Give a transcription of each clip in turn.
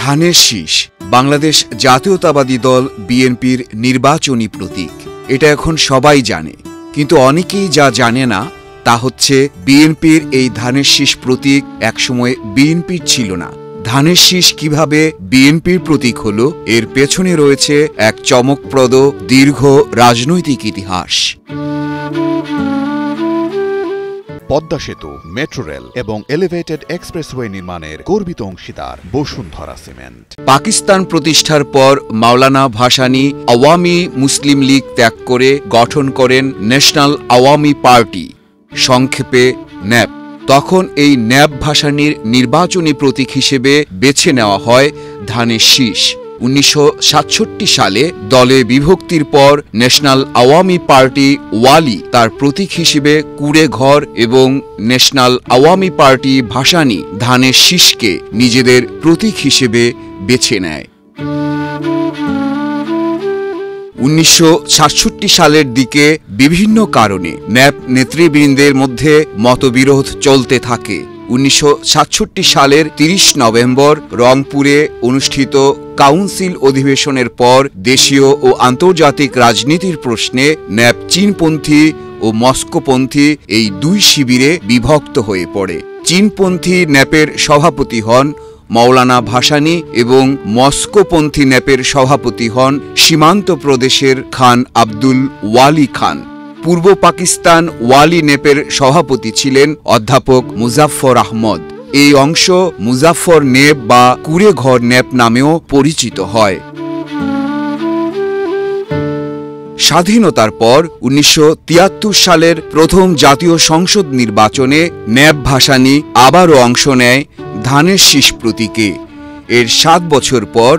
ধানের শীষ বাংলাদেশ জাতীয়তাবাদী দল বিএনপির নির্বাচনী প্রতীক। এটা এখন সবাই জানে, কিন্তু অনেকেই যা জানে না তা হচ্ছে বিএনপির এই ধানের শীষ প্রতীক একসময় বিএনপির ছিল না। ধানের শীষ কিভাবে বিএনপির প্রতীক হলো, এর পেছনে রয়েছে এক চমকপ্রদ দীর্ঘ রাজনৈতিক ইতিহাস। পদ্মা সেতু, মেট্রো রেল এবং এলিভেটেড এক্সপ্রেসওয়ে নির্মাণের গর্বিত অংশীদার বসুন্ধরা সিমেন্ট। পাকিস্তান প্রতিষ্ঠার পর মাওলানা ভাসানী আওয়ামী মুসলিম লীগ ত্যাগ করে গঠন করেন ন্যাশনাল আওয়ামী পার্টি, সংক্ষেপে ন্যাপ। তখন এই ন্যাপ ভাসানীর নির্বাচনী প্রতীক হিসেবে বেছে নেওয়া হয় ধানের শীষ। 1967 সালে দলে বিভক্তির পর ন্যাশনাল আওয়ামী পার্টি ওয়ালি তার প্রতীক হিসেবে কুড়ে ঘর এবং ন্যাশনাল আওয়ামী পার্টি ভাসানী ধানের শীষকে নিজেদের প্রতীক হিসেবে বেছে নেয়। 1967 সালের দিকে বিভিন্ন কারণে ন্যাপ নেতৃবৃন্দের মধ্যে মতবিরোধ চলতে থাকে। 1967 সালের 30 নভেম্বর রংপুরে অনুষ্ঠিত কাউন্সিল অধিবেশনের পর দেশীয় ও আন্তর্জাতিক রাজনীতির প্রশ্নে ন্যাপ চীনপন্থী ও মস্কোপন্থী এই দুই শিবিরে বিভক্ত হয়ে পড়ে। চীনপন্থী ন্যাপের সভাপতি হন মাওলানা ভাসানী এবং মস্কোপন্থী ন্যাপের সভাপতি হন সীমান্ত প্রদেশের খান আব্দুল ওয়ালি খান। পূর্ব পাকিস্তান ওয়ালি ন্যাপের সভাপতি ছিলেন অধ্যাপক মুজাফফর আহমদ। এই অংশ মুজাফফর ন্যাপ বা কুড়ে ঘর ন্যাপ নামেও পরিচিত হয়। স্বাধীনতার পর 1973 সালের প্রথম জাতীয় সংসদ নির্বাচনে ন্যাপ ভাসানী আবারও অংশ নেয় ধানের শীষ প্রতীকে। এর 7 বছর পর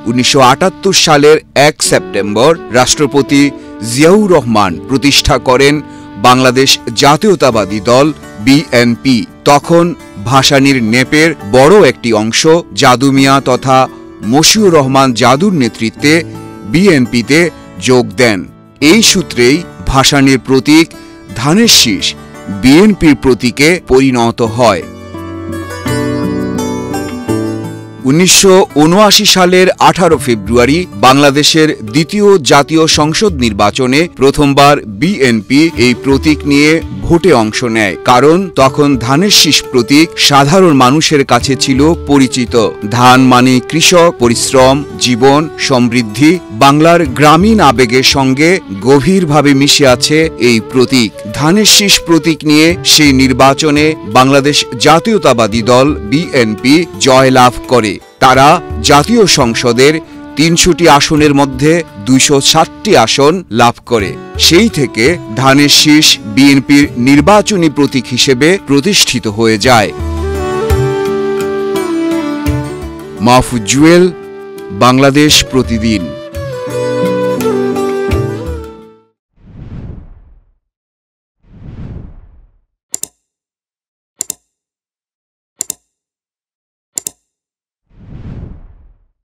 1978 সালের 1 সেপ্টেম্বর রাষ্ট্রপতি জিয়াউর রহমান প্রতিষ্ঠা করেন বাংলাদেশ জাতীয়তাবাদী দল বিএনপি। তখন ভাসানীর ন্যাপের বড় একটি অংশ জাদু মিয়া তথা মশিউর রহমান জাদুর নেতৃত্বে বিএনপিতে যোগ দেন। এই সূত্রেই ভাসানীর প্রতীক ধানের শীষ বিএনপির প্রতীকে পরিণত হয়। 1979 সালের 18 ফেব্রুয়ারি বাংলাদেশের দ্বিতীয় জাতীয় সংসদ নির্বাচনে প্রথমবার বিএনপি এই প্রতীক নিয়ে ভোটে অংশ নেয়, কারণ তখন ধানের শীষ প্রতীক সাধারণ মানুষের কাছে ছিল পরিচিত। ধান মানে কৃষক, পরিশ্রম, জীবন, সমৃদ্ধি। বাংলার গ্রামীণ আবেগের সঙ্গে গভীরভাবে মিশে আছে এই প্রতীক। ধানের শীষ প্রতীক নিয়ে সেই নির্বাচনে বাংলাদেশ জাতীয়তাবাদী দল বিএনপি জয়লাভ করে। তারা জাতীয় সংসদের 300টি আসনের মধ্যে 260টি আসন লাভ করে। সেই থেকে ধানের শীষ বিএনপির নির্বাচনী প্রতীক হিসেবে প্রতিষ্ঠিত হয়ে যায়। মাহফুজ জুয়েল, বাংলাদেশ প্রতিদিন।